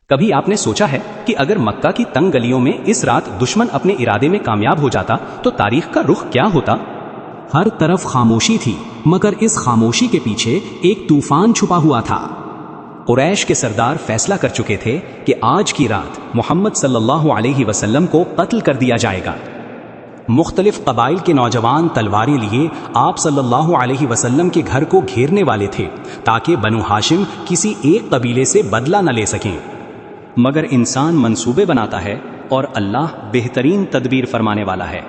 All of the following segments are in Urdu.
کبھی آپ نے سوچا ہے کہ اگر مکہ کی تنگ گلیوں میں اس رات دشمن اپنے ارادے میں کامیاب ہو جاتا تو تاریخ کا رخ کیا ہوتا؟ ہر طرف خاموشی تھی، مگر اس خاموشی کے پیچھے ایک طوفان چھپا ہوا تھا۔ قریش کے سردار فیصلہ کر چکے تھے کہ آج کی رات محمد صلی اللہ علیہ وسلم کو قتل کر دیا جائے گا۔ مختلف قبائل کے نوجوان تلواریں لیے آپ صلی اللہ علیہ وسلم کے گھر کو گھیرنے والے تھے تاکہ بنو ہاشم کسی ایک قبیلے سے بدلہ نہ لے سکیں۔ مگر انسان منصوبے بناتا ہے اور اللہ بہترین تدبیر فرمانے والا ہے۔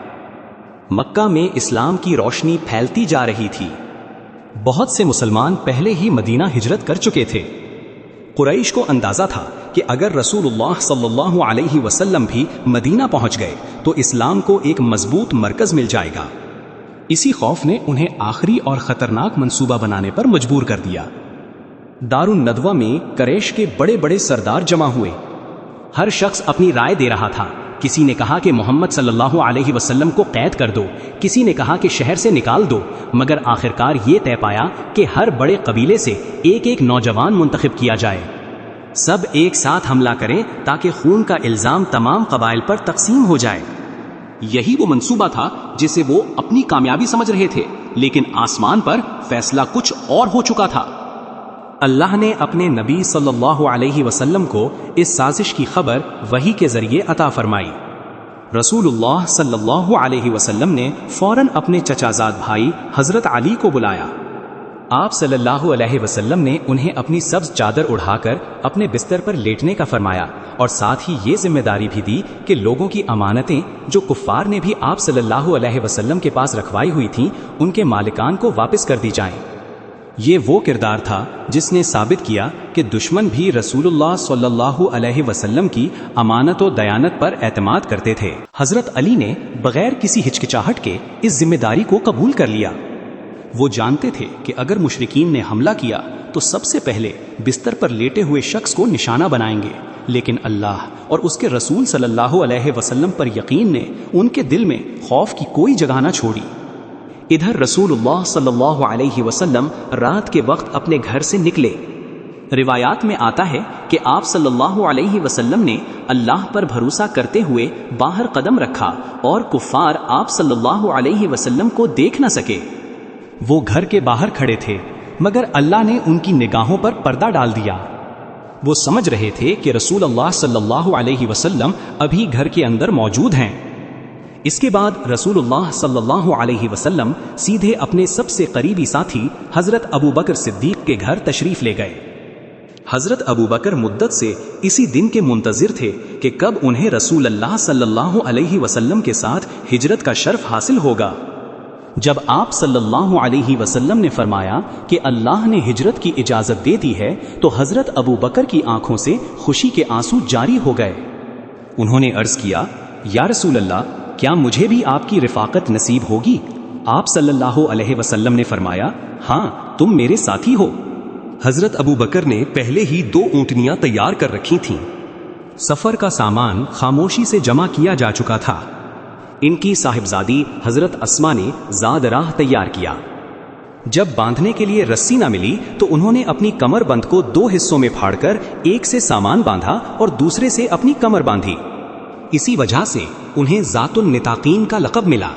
مکہ میں اسلام کی روشنی پھیلتی جا رہی تھی۔ بہت سے مسلمان پہلے ہی مدینہ ہجرت کر چکے تھے۔ قریش کو اندازہ تھا کہ اگر رسول اللہ صلی اللہ علیہ وسلم بھی مدینہ پہنچ گئے تو اسلام کو ایک مضبوط مرکز مل جائے گا۔ اسی خوف نے انہیں آخری اور خطرناک منصوبہ بنانے پر مجبور کر دیا۔ دار الندوہ میں قریش کے بڑے بڑے سردار جمع ہوئے۔ ہر شخص اپنی رائے دے رہا تھا۔ کسی نے کہا کہ محمد صلی اللہ علیہ وسلم کو قید کر دو، کسی نے کہا کہ شہر سے نکال دو، مگر آخرکار یہ طے پایا کہ ہر بڑے قبیلے سے ایک ایک نوجوان منتخب کیا جائے۔ سب ایک ساتھ حملہ کریں تاکہ خون کا الزام تمام قبائل پر تقسیم ہو جائے۔ یہی وہ منصوبہ تھا جسے وہ اپنی کامیابی سمجھ رہے تھے، لیکن آسمان پر فیصلہ کچھ اور ہو چکا تھا۔ اللہ نے اپنے نبی صلی اللہ علیہ وسلم کو اس سازش کی خبر وحی کے ذریعے عطا فرمائی۔ رسول اللہ صلی اللہ علیہ وسلم نے فوراً اپنے چچا زاد بھائی حضرت علی کو بلایا۔ آپ صلی اللہ علیہ وسلم نے انہیں اپنی سبز چادر اڑھا کر اپنے بستر پر لیٹنے کا فرمایا، اور ساتھ ہی یہ ذمہ داری بھی دی کہ لوگوں کی امانتیں جو کفار نے بھی آپ صلی اللہ علیہ وسلم کے پاس رکھوائی ہوئی تھیں ان کے مالکان کو واپس کر دی جائیں۔ یہ وہ کردار تھا جس نے ثابت کیا کہ دشمن بھی رسول اللہ صلی اللہ علیہ وسلم کی امانت و دیانت پر اعتماد کرتے تھے۔ حضرت علی نے بغیر کسی ہچکچاہٹ کے اس ذمہ داری کو قبول کر لیا۔ وہ جانتے تھے کہ اگر مشرکین نے حملہ کیا تو سب سے پہلے بستر پر لیٹے ہوئے شخص کو نشانہ بنائیں گے، لیکن اللہ اور اس کے رسول صلی اللہ علیہ وسلم پر یقین نے ان کے دل میں خوف کی کوئی جگہ نہ چھوڑی۔ ادھر رسول اللہ صلی اللہ علیہ وسلم رات کے وقت اپنے گھر سے نکلے۔ روایات میں آتا ہے کہ آپ صلی اللہ علیہ وسلم نے اللہ پر بھروسہ کرتے ہوئے باہر قدم رکھا اور کفار آپ صلی اللہ علیہ وسلم کو دیکھ نہ سکے۔ وہ گھر کے باہر کھڑے تھے، مگر اللہ نے ان کی نگاہوں پر پردہ ڈال دیا۔ وہ سمجھ رہے تھے کہ رسول اللہ صلی اللہ علیہ وسلم ابھی گھر کے اندر موجود ہیں۔ اس کے بعد رسول اللہ صلی اللہ علیہ وسلم سیدھے اپنے سب سے قریبی ساتھی حضرت ابو بکر صدیق کے گھر تشریف لے گئے۔ حضرت ابو بکر مدت سے اسی دن کے منتظر تھے کہ کب انہیں رسول اللہ صلی اللہ علیہ وسلم کے ساتھ ہجرت کا شرف حاصل ہوگا۔ جب آپ صلی اللہ علیہ وسلم نے فرمایا کہ اللہ نے ہجرت کی اجازت دے دی ہے تو حضرت ابو بکر کی آنکھوں سے خوشی کے آنسو جاری ہو گئے۔ انہوں نے عرض کیا، یا رسول اللہ، کیا مجھے بھی آپ کی رفاقت نصیب ہوگی؟ آپ صلی اللہ علیہ وسلم نے فرمایا، ہاں، تم میرے ساتھی ہو۔ حضرت ابو بکر نے پہلے ہی 2 اونٹنیاں تیار کر رکھی تھیں۔ سفر کا سامان خاموشی سے جمع کیا جا چکا تھا۔ ان کی صاحبزادی حضرت اسما نے زاد راہ تیار کیا۔ جب باندھنے کے لیے رسی نہ ملی تو انہوں نے اپنی کمر بند کو 2 حصوں میں پھاڑ کر ایک سے سامان باندھا اور دوسرے سے اپنی کمر باندھی۔ اسی وجہ سے انہیں ذات النطاقین کا لقب ملا۔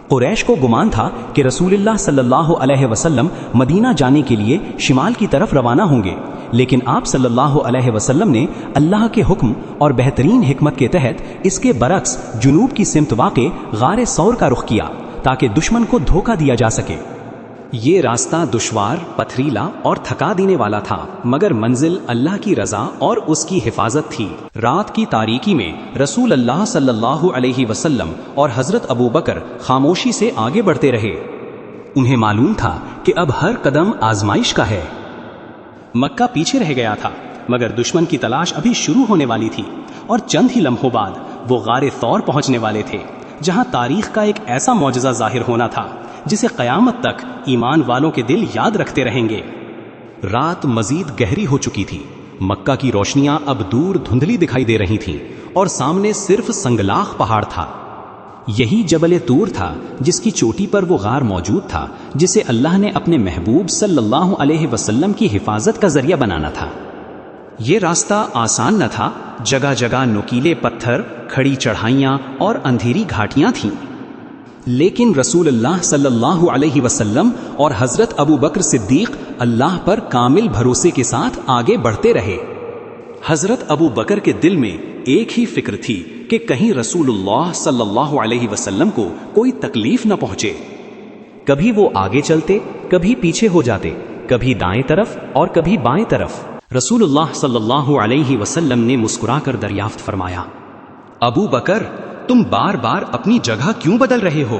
قریش کو گمان تھا کہ رسول اللہ صلی اللہ علیہ وسلم مدینہ جانے کے لیے شمال کی طرف روانہ ہوں گے، لیکن آپ صلی اللہ علیہ وسلم نے اللہ کے حکم اور بہترین حکمت کے تحت اس کے برعکس جنوب کی سمت واقع غار ثور کا رخ کیا تاکہ دشمن کو دھوکہ دیا جا سکے۔ یہ راستہ دشوار، پتھریلا اور تھکا دینے والا تھا، مگر منزل اللہ کی رضا اور اس کی حفاظت تھی۔ رات کی تاریکی میں رسول اللہ صلی اللہ علیہ وسلم اور حضرت ابو بکر خاموشی سے آگے بڑھتے رہے۔ انہیں معلوم تھا کہ اب ہر قدم آزمائش کا ہے۔ مکہ پیچھے رہ گیا تھا، مگر دشمن کی تلاش ابھی شروع ہونے والی تھی، اور چند ہی لمحوں بعد وہ غار ثور پہنچنے والے تھے، جہاں تاریخ کا ایک ایسا معجزہ ظاہر ہونا تھا جسے قیامت تک ایمان والوں کے دل یاد رکھتے رہیں گے۔ رات مزید گہری ہو چکی تھی۔ مکہ کی روشنیاں اب دور دھندلی دکھائی دے رہی تھیں اور سامنے صرف سنگلاخ پہاڑ تھا۔ یہی جبل طور تھا جس کی چوٹی پر وہ غار موجود تھا جسے اللہ نے اپنے محبوب صلی اللہ علیہ وسلم کی حفاظت کا ذریعہ بنانا تھا۔ یہ راستہ آسان نہ تھا، جگہ جگہ نوکیلے پتھر، کھڑی چڑھائیاں اور اندھیری گھاٹیاں تھیں، لیکن رسول اللہ صلی اللہ علیہ وسلم اور حضرت ابو بکر صدیق اللہ پر کامل بھروسے کے ساتھ آگے بڑھتے رہے۔ حضرت ابو بکر کے دل میں ایک ہی فکر تھی کہ کہیں رسول اللہ صلی اللہ علیہ وسلم کو کوئی تکلیف نہ پہنچے۔ کبھی وہ آگے چلتے، کبھی پیچھے ہو جاتے، کبھی دائیں طرف اور کبھی بائیں طرف۔ رسول اللہ صلی اللہ علیہ وسلم نے مسکرا کر دریافت فرمایا، ابو بکر، تم بار بار اپنی جگہ کیوں بدل رہے ہو؟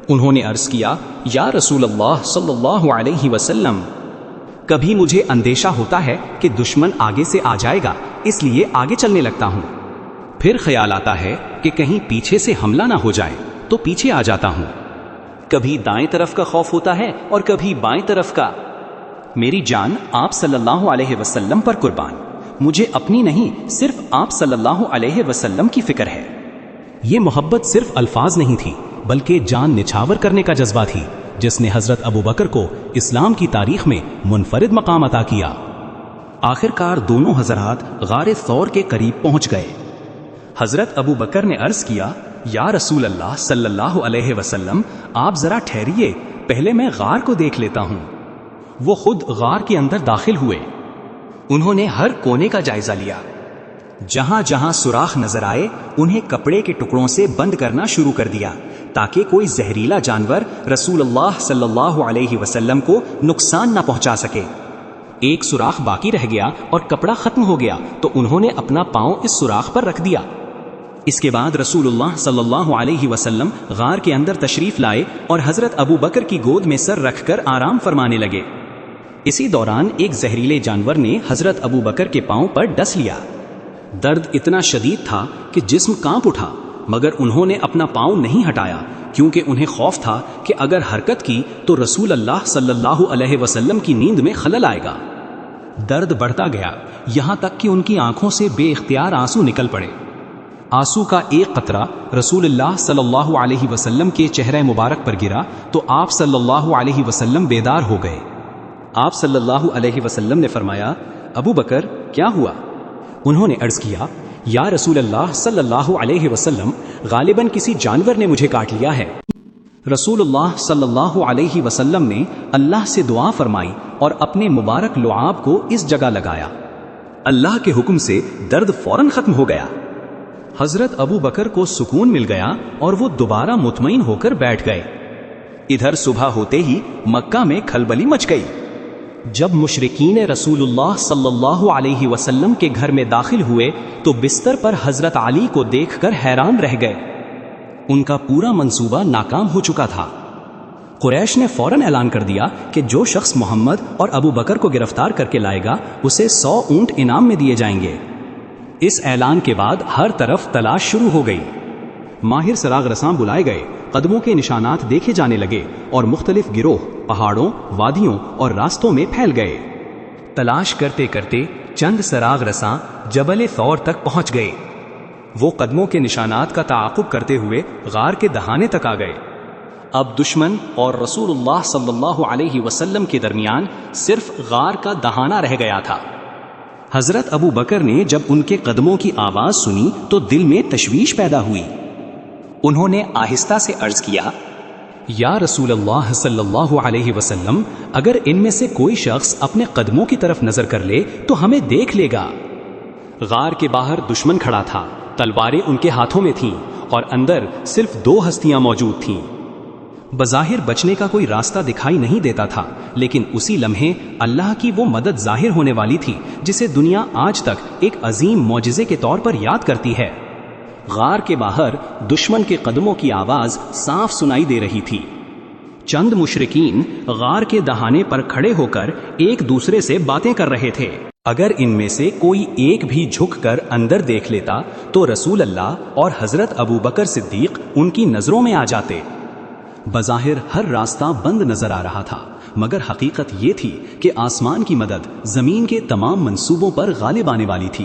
انہوں نے عرض کیا، یا رسول اللہ صلی اللہ علیہ وسلم، کبھی مجھے اندیشہ ہوتا ہے کہ دشمن آگے سے آ جائے گا، اس لیے آگے چلنے لگتا ہوں۔ پھر خیال آتا ہے کہ کہیں پیچھے سے حملہ نہ ہو جائے تو پیچھے آ جاتا ہوں۔ کبھی دائیں طرف کا خوف ہوتا ہے اور کبھی بائیں طرف کا۔ میری جان آپ صلی اللہ علیہ وسلم پر قربان، مجھے اپنی نہیں، صرف آپ صلی اللہ علیہ وسلم کی فکر ہے۔ یہ محبت صرف الفاظ نہیں تھی، بلکہ جان نچھاور کرنے کا جذبہ تھی، جس نے حضرت ابو بکر کو اسلام کی تاریخ میں منفرد مقام عطا کیا۔ آخر کار دونوں حضرات غار ثور کے قریب پہنچ گئے۔ حضرت ابو بکر نے عرض کیا، یا رسول اللہ صلی اللہ علیہ وسلم، آپ ذرا ٹھہریے، پہلے میں غار کو دیکھ لیتا ہوں۔ وہ خود غار کے اندر داخل ہوئے۔ انہوں نے ہر کونے کا جائزہ لیا، جہاں جہاں سوراخ نظر آئے انہیں کپڑے کے ٹکڑوں سے بند کرنا شروع کر دیا تاکہ کوئی زہریلا جانور رسول اللہ صلی اللہ علیہ وسلم کو نقصان نہ پہنچا سکے۔ ایک سوراخ باقی رہ گیا اور کپڑا ختم ہو گیا تو انہوں نے اپنا پاؤں اس سوراخ پر رکھ دیا۔ اس کے بعد رسول اللہ صلی اللہ علیہ وسلم غار کے اندر تشریف لائے اور حضرت ابو بکر کی گود میں سر رکھ کر آرام فرمانے لگے۔ اسی دوران ایک زہریلے جانور نے حضرت ابو بکر کے پاؤں پر ڈس لیا۔ درد اتنا شدید تھا کہ جسم کانپ اٹھا، مگر انہوں نے اپنا پاؤں نہیں ہٹایا، کیونکہ انہیں خوف تھا کہ اگر حرکت کی تو رسول اللہ صلی اللہ علیہ وسلم کی نیند میں خلل آئے گا۔ درد بڑھتا گیا، یہاں تک کہ ان کی آنکھوں سے بے اختیار آنسو نکل پڑے۔ آنسو کا ایک قطرہ رسول اللہ صلی اللہ علیہ وسلم کے چہرہ مبارک پر گرا تو آپ صلی اللہ علیہ وسلم بیدار ہو گئے۔ آپ صلی اللہ علیہ وسلم نے فرمایا، ابو بکر، کیا ہوا؟ انہوں نے عرض کیا، یا رسول اللہ صلی اللہ علیہ وسلم، غالباً کسی جانور نے مجھے کاٹ لیا ہے۔ رسول اللہ صلی اللہ علیہ وسلم نے اللہ سے دعا فرمائی اور اپنے مبارک لعاب کو اس جگہ لگایا۔ اللہ کے حکم سے درد فوراً ختم ہو گیا۔ حضرت ابو بکر کو سکون مل گیا اور وہ دوبارہ مطمئن ہو کر بیٹھ گئے۔ ادھر صبح ہوتے ہی مکہ میں کھلبلی مچ گئی۔ جب مشرکین رسول اللہ صلی اللہ علیہ وسلم کے گھر میں داخل ہوئے تو بستر پر حضرت علی کو دیکھ کر حیران رہ گئے۔ ان کا پورا منصوبہ ناکام ہو چکا تھا۔ قریش نے فوراً اعلان کر دیا کہ جو شخص محمد اور ابو بکر کو گرفتار کر کے لائے گا اسے 100 اونٹ انعام میں دیے جائیں گے۔ اس اعلان کے بعد ہر طرف تلاش شروع ہو گئی۔ ماہر سراغ رساں بلائے گئے، قدموں کے نشانات دیکھے جانے لگے اور مختلف گروہ پہاڑوں، وادیوں اور راستوں میں پھیل گئے۔ تلاش کرتے کرتے چند سراغ رساں جبل ثور تک پہنچ گئے۔ وہ قدموں کے نشانات کا تعاقب کرتے ہوئے غار کے دہانے تک آ گئے۔ اب دشمن اور رسول اللہ صلی اللہ علیہ وسلم کے درمیان صرف غار کا دہانہ رہ گیا تھا۔ حضرت ابو بکر نے جب ان کے قدموں کی آواز سنی تو دل میں تشویش پیدا ہوئی۔ انہوں نے آہستہ سے عرض کیا، یا رسول اللہ صلی اللہ علیہ وسلم، اگر ان میں سے کوئی شخص اپنے قدموں کی طرف نظر کر لے تو ہمیں دیکھ لے گا۔ غار کے باہر دشمن کھڑا تھا، تلواریں ان کے ہاتھوں میں تھیں اور اندر صرف 2 ہستیاں موجود تھیں۔ بظاہر بچنے کا کوئی راستہ دکھائی نہیں دیتا تھا، لیکن اسی لمحے اللہ کی وہ مدد ظاہر ہونے والی تھی جسے دنیا آج تک ایک عظیم معجزے کے طور پر یاد کرتی ہے۔ غار کے باہر دشمن کے قدموں کی آواز صاف سنائی دے رہی تھی۔ چند مشرکین غار کے دہانے پر کھڑے ہو کر ایک دوسرے سے باتیں کر رہے تھے۔ اگر ان میں سے کوئی ایک بھی جھک کر اندر دیکھ لیتا تو رسول اللہ اور حضرت ابو بکر صدیق ان کی نظروں میں آ جاتے۔ بظاہر ہر راستہ بند نظر آ رہا تھا، مگر حقیقت یہ تھی کہ آسمان کی مدد زمین کے تمام منصوبوں پر غالب آنے والی تھی۔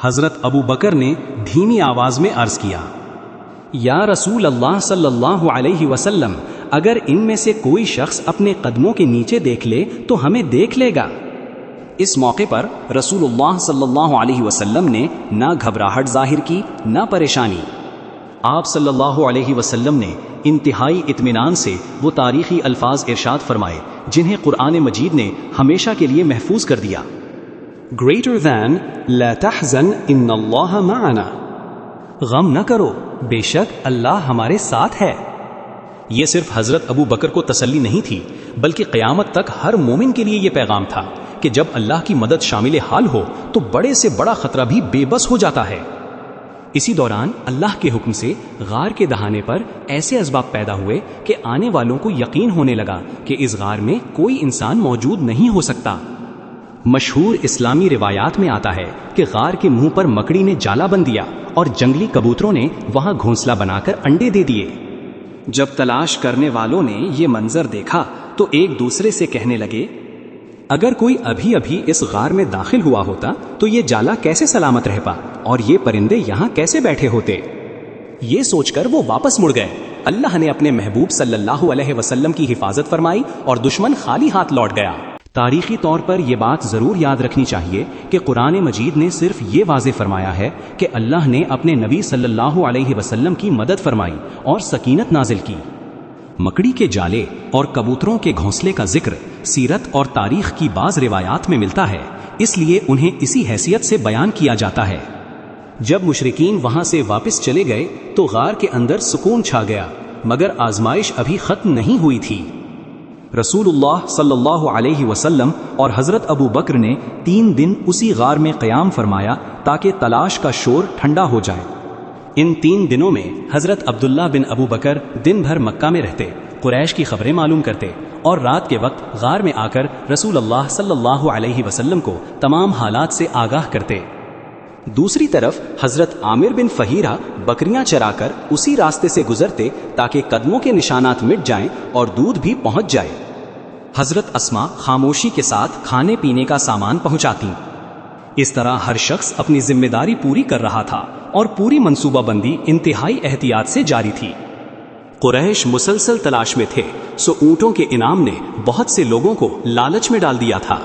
حضرت ابو بکر نے دھیمی آواز میں عرض کیا، یا رسول اللہ صلی اللہ علیہ وسلم، اگر ان میں سے کوئی شخص اپنے قدموں کے نیچے دیکھ لے تو ہمیں دیکھ لے گا۔ اس موقع پر رسول اللہ صلی اللہ علیہ وسلم نے نہ گھبراہٹ ظاہر کی نہ پریشانی۔ آپ صلی اللہ علیہ وسلم نے انتہائی اطمینان سے وہ تاریخی الفاظ ارشاد فرمائے جنہیں قرآن مجید نے ہمیشہ کے لیے محفوظ کر دیا۔ Greater than لا تحزن ان اللہ معنا، غم نہ کرو بے شک اللہ ہمارے ساتھ ہے۔ یہ صرف حضرت ابو بکر کو تسلی نہیں تھی بلکہ قیامت تک ہر مومن کے لیے یہ پیغام تھا کہ جب اللہ کی مدد شامل حال ہو تو بڑے سے بڑا خطرہ بھی بے بس ہو جاتا ہے۔ اسی دوران اللہ کے حکم سے غار کے دہانے پر ایسے اسباب پیدا ہوئے کہ آنے والوں کو یقین ہونے لگا کہ اس غار میں کوئی انسان موجود نہیں ہو سکتا۔ مشہور اسلامی روایات میں آتا ہے کہ غار کے منہ پر مکڑی نے جالا بند دیا اور جنگلی کبوتروں نے وہاں گھونسلہ بنا کر انڈے دے دیے۔ جب تلاش کرنے والوں نے یہ منظر دیکھا تو ایک دوسرے سے کہنے لگے، اگر کوئی ابھی ابھی اس غار میں داخل ہوا ہوتا تو یہ جالا کیسے سلامت رہ پا اور یہ پرندے یہاں کیسے بیٹھے ہوتے؟ یہ سوچ کر وہ واپس مڑ گئے۔ اللہ نے اپنے محبوب صلی اللہ علیہ وسلم کی حفاظت فرمائی اور دشمن خالی ہاتھ لوٹ گیا۔ تاریخی طور پر یہ بات ضرور یاد رکھنی چاہیے کہ قرآن مجید نے صرف یہ واضح فرمایا ہے کہ اللہ نے اپنے نبی صلی اللہ علیہ وسلم کی مدد فرمائی اور سکینت نازل کی۔ مکڑی کے جالے اور کبوتروں کے گھونسلے کا ذکر سیرت اور تاریخ کی بعض روایات میں ملتا ہے، اس لیے انہیں اسی حیثیت سے بیان کیا جاتا ہے۔ جب مشرکین وہاں سے واپس چلے گئے تو غار کے اندر سکون چھا گیا، مگر آزمائش ابھی ختم نہیں ہوئی تھی۔ رسول اللہ صلی اللہ علیہ وسلم اور حضرت ابو بکر نے 3 دن اسی غار میں قیام فرمایا تاکہ تلاش کا شور ٹھنڈا ہو جائے۔ ان 3 دنوں میں حضرت عبداللہ بن ابو بکر دن بھر مکہ میں رہتے، قریش کی خبریں معلوم کرتے اور رات کے وقت غار میں آ کر رسول اللہ صلی اللہ علیہ وسلم کو تمام حالات سے آگاہ کرتے۔ دوسری طرف حضرت عامر بن فہیرہ بکریاں چرا کر اسی راستے سے گزرتے تاکہ قدموں کے نشانات مٹ جائیں اور دودھ بھی پہنچ جائے۔ حضرت اسما خاموشی کے ساتھ کھانے پینے کا سامان پہنچاتی۔ اس طرح ہر شخص اپنی ذمہ داری پوری کر رہا تھا اور پوری منصوبہ بندی انتہائی احتیاط سے جاری تھی۔ قریش مسلسل تلاش میں تھے، سو اونٹوں کے انعام نے بہت سے لوگوں کو لالچ میں ڈال دیا تھا۔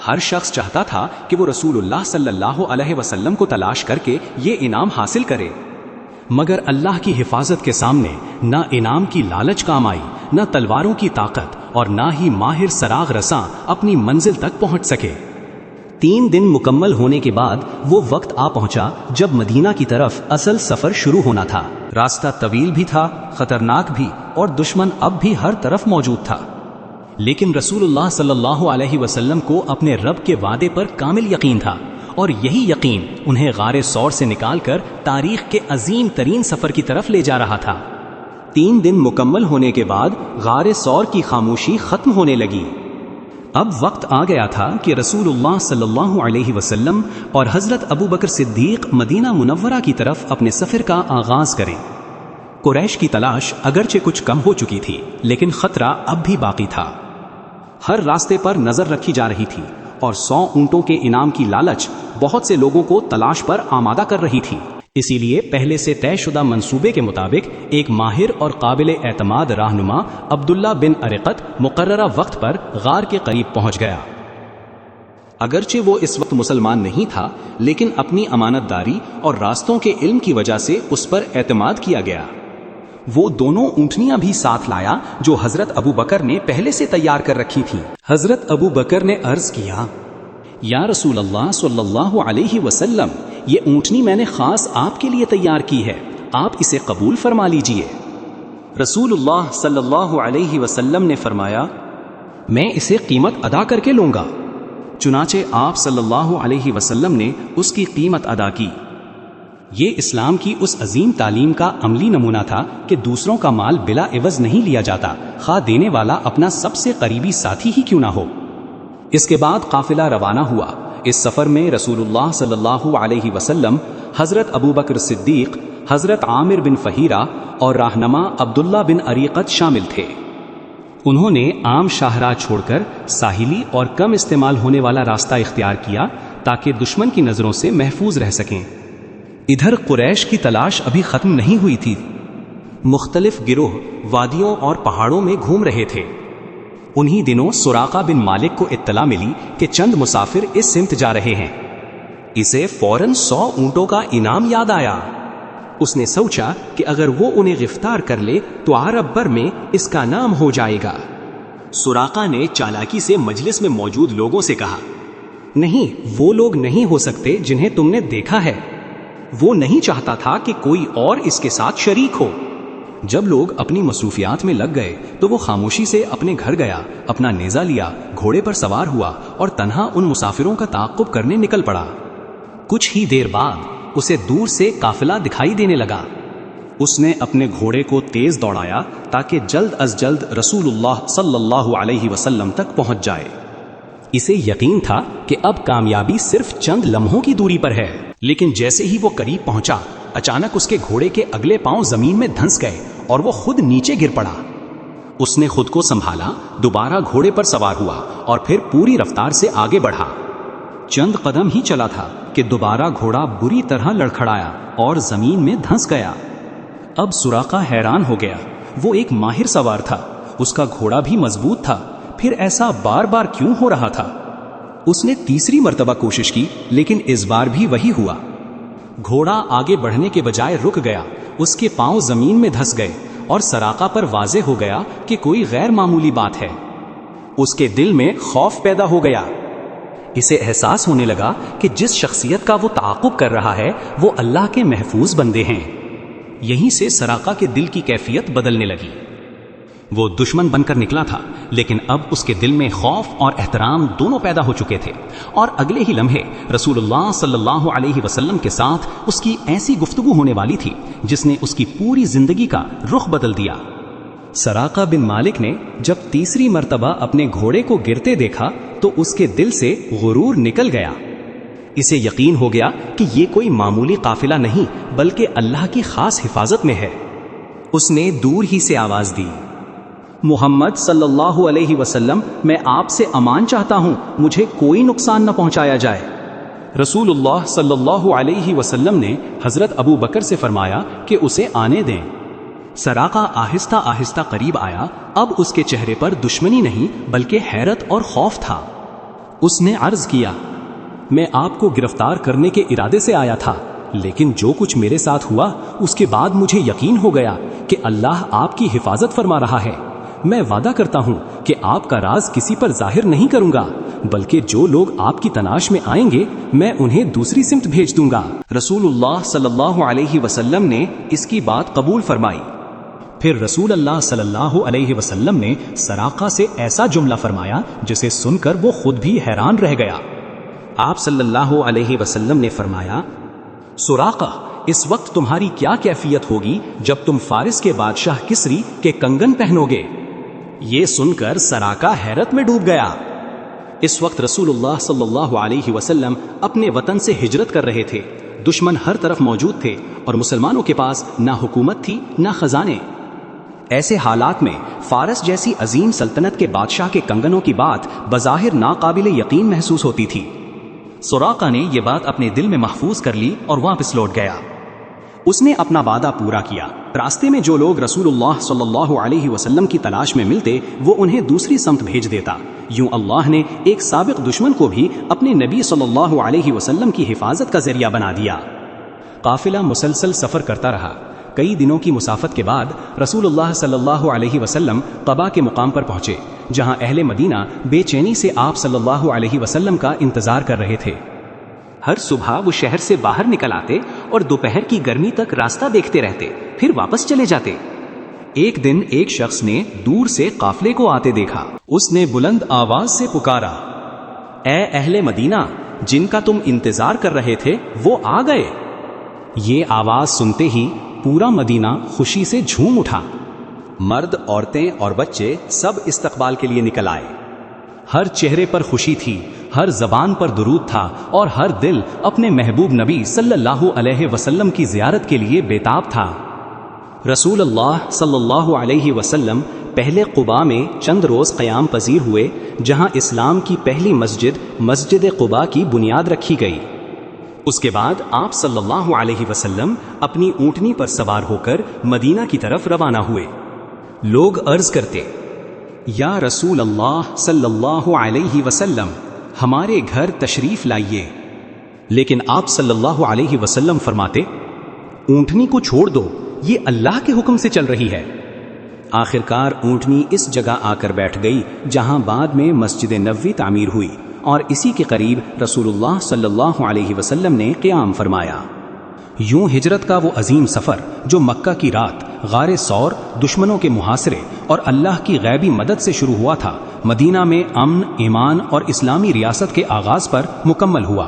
ہر شخص چاہتا تھا کہ وہ رسول اللہ صلی اللہ علیہ وسلم کو تلاش کر کے یہ انعام حاصل کرے، مگر اللہ کی حفاظت کے سامنے نہ انعام کی لالچ کام آئی، نہ تلواروں کی طاقت اور نہ ہی ماہر سراغ رساں اپنی منزل تک پہنچ سکے۔ 3 دن مکمل ہونے کے بعد وہ وقت آ پہنچا جب مدینہ کی طرف اصل سفر شروع ہونا تھا۔ راستہ طویل بھی تھا، خطرناک بھی، اور دشمن اب بھی ہر طرف موجود تھا، لیکن رسول اللہ صلی اللہ علیہ وسلم کو اپنے رب کے وعدے پر کامل یقین تھا، اور یہی یقین انہیں غار ثور سے نکال کر تاریخ کے عظیم ترین سفر کی طرف لے جا رہا تھا۔ 3 دن مکمل ہونے کے بعد غار ثور کی خاموشی ختم ہونے لگی۔ اب وقت آ گیا تھا کہ رسول اللہ صلی اللہ علیہ وسلم اور حضرت ابو بکر صدیق مدینہ منورہ کی طرف اپنے سفر کا آغاز کریں۔ قریش کی تلاش اگرچہ کچھ کم ہو چکی تھی، لیکن خطرہ اب بھی باقی تھا۔ ہر راستے پر نظر رکھی جا رہی تھی اور 100 اونٹوں کے انعام کی لالچ بہت سے لوگوں کو تلاش پر آمادہ کر رہی تھی۔ اسی لیے پہلے سے طے شدہ منصوبے کے مطابق ایک ماہر اور قابل اعتماد رہنما عبداللہ بن ارقط مقررہ وقت پر غار کے قریب پہنچ گیا۔ اگرچہ وہ اس وقت مسلمان نہیں تھا، لیکن اپنی امانت داری اور راستوں کے علم کی وجہ سے اس پر اعتماد کیا گیا۔ وہ دونوں اونٹنیاں بھی ساتھ لایا جو حضرت ابو بکر نے پہلے سے تیار کر رکھی تھی۔ حضرت ابو بکر نے عرض کیا، یا رسول اللہ صلی اللہ علیہ وسلم، یہ اونٹنی میں نے خاص آپ کے لیے تیار کی ہے، آپ اسے قبول فرما لیجئے۔ رسول اللہ صلی اللہ علیہ وسلم نے فرمایا، میں اسے قیمت ادا کر کے لوں گا۔ چنانچہ آپ صلی اللہ علیہ وسلم نے اس کی قیمت ادا کی۔ یہ اسلام کی اس عظیم تعلیم کا عملی نمونہ تھا کہ دوسروں کا مال بلا عوض نہیں لیا جاتا، خواہ دینے والا اپنا سب سے قریبی ساتھی ہی کیوں نہ ہو۔ اس کے بعد قافلہ روانہ ہوا۔ اس سفر میں رسول اللہ صلی اللہ علیہ وسلم، حضرت ابو بکر صدیق، حضرت عامر بن فہیرہ اور رہنما عبداللہ بن ارقط شامل تھے۔ انہوں نے عام شاہراہ چھوڑ کر ساحلی اور کم استعمال ہونے والا راستہ اختیار کیا تاکہ دشمن کی نظروں سے محفوظ رہ سکیں۔ ادھر قریش کی تلاش ابھی ختم نہیں ہوئی تھی۔ مختلف گروہ وادیوں اور پہاڑوں میں گھوم رہے تھے۔ انہی دنوں سراقہ بن مالک کو اطلاع ملی کہ چند مسافر اس سمت جا رہے ہیں۔ اسے فوراً 100 اونٹوں کا انعام یاد آیا۔ اس نے سوچا کہ اگر وہ انہیں گرفتار کر لے تو عرب بر میں اس کا نام ہو جائے گا۔ سراقہ نے چالاکی سے مجلس میں موجود لوگوں سے کہا، نہیں، وہ لوگ نہیں ہو سکتے جنہیں تم نے دیکھا ہے۔ وہ نہیں چاہتا تھا کہ کوئی اور اس کے ساتھ شریک ہو۔ جب لوگ اپنی مصروفیات میں لگ گئے تو وہ خاموشی سے اپنے گھر گیا، اپنا نیزہ لیا، گھوڑے پر سوار ہوا اور تنہا ان مسافروں کا تعاقب کرنے نکل پڑا۔ کچھ ہی دیر بعد اسے دور سے قافلہ دکھائی دینے لگا۔ اس نے اپنے گھوڑے کو تیز دوڑایا تاکہ جلد از جلد رسول اللہ صلی اللہ علیہ وسلم تک پہنچ جائے۔ اسے یقین تھا کہ اب کامیابی صرف چند لمحوں کی دوری پر ہے، لیکن جیسے ہی وہ قریب پہنچا، اچانک اس کے گھوڑے کے اگلے پاؤں زمین میں دھنس گئے اور وہ خود نیچے گر پڑا۔ اس نے خود کو سنبھالا، دوبارہ گھوڑے پر سوار ہوا اور پھر پوری رفتار سے آگے بڑھا۔ چند قدم ہی چلا تھا کہ دوبارہ گھوڑا بری طرح لڑکھڑایا اور زمین میں دھنس گیا۔ اب سراقہ حیران ہو گیا۔ وہ ایک ماہر سوار تھا، اس کا گھوڑا بھی مضبوط تھا، پھر ایسا بار بار کیوں ہو رہا تھا؟ اس نے تیسری مرتبہ کوشش کی، لیکن اس بار بھی وہی ہوا۔ گھوڑا آگے بڑھنے کے بجائے رک گیا، اس کے پاؤں زمین میں دھس گئے اور سراقہ پر واضح ہو گیا کہ کوئی غیر معمولی بات ہے۔ اس کے دل میں خوف پیدا ہو گیا۔ اسے احساس ہونے لگا کہ جس شخصیت کا وہ تعاقب کر رہا ہے وہ اللہ کے محفوظ بندے ہیں۔ یہیں سے سراقہ کے دل کی کیفیت بدلنے لگی۔ وہ دشمن بن کر نکلا تھا، لیکن اب اس کے دل میں خوف اور احترام دونوں پیدا ہو چکے تھے، اور اگلے ہی لمحے رسول اللہ صلی اللہ علیہ وسلم کے ساتھ اس کی ایسی گفتگو ہونے والی تھی جس نے اس کی پوری زندگی کا رخ بدل دیا۔ سراقہ بن مالک نے جب تیسری مرتبہ اپنے گھوڑے کو گرتے دیکھا تو اس کے دل سے غرور نکل گیا۔ اسے یقین ہو گیا کہ یہ کوئی معمولی قافلہ نہیں بلکہ اللہ کی خاص حفاظت میں ہے۔ اس نے دور ہی سے آواز دی، محمد صلی اللہ علیہ وسلم، میں آپ سے امان چاہتا ہوں، مجھے کوئی نقصان نہ پہنچایا جائے۔ رسول اللہ صلی اللہ علیہ وسلم نے حضرت ابو بکر سے فرمایا کہ اسے آنے دیں۔ سراقہ آہستہ آہستہ قریب آیا۔ اب اس کے چہرے پر دشمنی نہیں بلکہ حیرت اور خوف تھا۔ اس نے عرض کیا، میں آپ کو گرفتار کرنے کے ارادے سے آیا تھا، لیکن جو کچھ میرے ساتھ ہوا اس کے بعد مجھے یقین ہو گیا کہ اللہ آپ کی حفاظت فرما رہا ہے۔ میں وعدہ کرتا ہوں کہ آپ کا راز کسی پر ظاہر نہیں کروں گا، بلکہ جو لوگ آپ کی تلاش میں آئیں گے میں انہیں دوسری سمت بھیج دوں گا۔ رسول اللہ صلی اللہ علیہ وسلم نے اس کی بات قبول فرمائی۔ پھر رسول اللہ صلی اللہ علیہ وسلم نے سراقہ سے ایسا جملہ فرمایا جسے سن کر وہ خود بھی حیران رہ گیا۔ آپ صلی اللہ علیہ وسلم نے فرمایا، سراقہ، اس وقت تمہاری کیا کیفیت ہوگی جب تم فارس کے بادشاہ کسری کے کنگن پہنو گے؟ یہ سن کر سراقہ حیرت میں ڈوب گیا۔ اس وقت رسول اللہ صلی اللہ علیہ وسلم اپنے وطن سے ہجرت کر رہے تھے۔ دشمن ہر طرف موجود تھے اور مسلمانوں کے پاس نہ حکومت تھی نہ خزانے۔ ایسے حالات میں فارس جیسی عظیم سلطنت کے بادشاہ کے کنگنوں کی بات بظاہر ناقابل یقین محسوس ہوتی تھی۔ سراقہ نے یہ بات اپنے دل میں محفوظ کر لی اور واپس لوٹ گیا۔ اس نے اپنا وعدہ پورا کیا۔ راستے میں جو لوگ رسول اللہ صلی اللہ علیہ وسلم کی تلاش میں ملتے وہ انہیں دوسری سمت بھیج دیتا۔ یوں اللہ نے ایک سابق دشمن کو بھی اپنے نبی صلی اللہ علیہ وسلم کی حفاظت کا ذریعہ بنا دیا۔ قافلہ مسلسل سفر کرتا رہا۔ کئی دنوں کی مسافت کے بعد رسول اللہ صلی اللہ علیہ وسلم قباء کے مقام پر پہنچے، جہاں اہل مدینہ بے چینی سے آپ صلی اللہ علیہ وسلم کا انتظار کر رہے تھے۔ ہر صبح وہ شہر سے باہر نکل آتے اور دوپہر کی گرمی تک راستہ دیکھتے رہتے، پھر واپس چلے جاتے۔ ایک دن ایک شخص نے دور سے قافلے کو آتے دیکھا۔ اس نے بلند آواز سے پکارا، اے اہل مدینہ، جن کا تم انتظار کر رہے تھے وہ آ گئے۔ یہ آواز سنتے ہی پورا مدینہ خوشی سے جھوم اٹھا۔ مرد، عورتیں اور بچے سب استقبال کے لیے نکل آئے۔ ہر چہرے پر خوشی تھی، ہر زبان پر درود تھا اور ہر دل اپنے محبوب نبی صلی اللہ علیہ وسلم کی زیارت کے لیے بےتاب تھا۔ رسول اللہ صلی اللہ علیہ وسلم پہلے قباء میں چند روز قیام پذیر ہوئے، جہاں اسلام کی پہلی مسجد قباء کی بنیاد رکھی گئی۔ اس کے بعد آپ صلی اللہ علیہ وسلم اپنی اونٹنی پر سوار ہو کر مدینہ کی طرف روانہ ہوئے۔ لوگ عرض کرتے، یا رسول اللہ صلی اللہ علیہ وسلم، ہمارے گھر تشریف لائیے۔ لیکن آپ صلی اللہ علیہ وسلم فرماتے، اونٹنی کو چھوڑ دو، یہ اللہ کے حکم سے چل رہی ہے۔ آخرکار اونٹنی اس جگہ آ کر بیٹھ گئی جہاں بعد میں مسجد نبوی تعمیر ہوئی، اور اسی کے قریب رسول اللہ صلی اللہ علیہ وسلم نے قیام فرمایا۔ یوں ہجرت کا وہ عظیم سفر جو مکہ کی رات، غار ثور، دشمنوں کے محاصرے اور اللہ کی غیبی مدد سے شروع ہوا تھا، مدینہ میں امن، ایمان اور اسلامی ریاست کے آغاز پر مکمل ہوا۔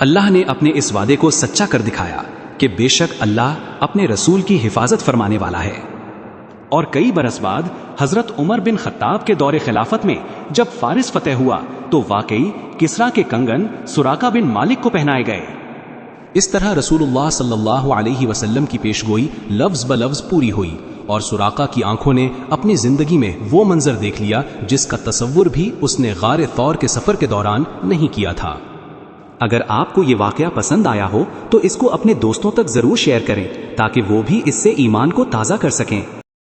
اللہ نے اپنے اس وعدے کو سچا کر دکھایا کہ بے شک اللہ اپنے رسول کی حفاظت فرمانے والا ہے۔ اور کئی برس بعد حضرت عمر بن خطاب کے دور خلافت میں جب فارس فتح ہوا تو واقعی کسریٰ کے کنگن سراقہ بن مالک کو پہنائے گئے۔ اس طرح رسول اللہ صلی اللہ علیہ وسلم کی پیشگوئی لفظ بلفظ پوری ہوئی، اور سراقہ کی آنکھوں نے اپنی زندگی میں وہ منظر دیکھ لیا جس کا تصور بھی اس نے غار ثور کے سفر کے دوران نہیں کیا تھا۔ اگر آپ کو یہ واقعہ پسند آیا ہو تو اس کو اپنے دوستوں تک ضرور شیئر کریں تاکہ وہ بھی اس سے ایمان کو تازہ کر سکیں۔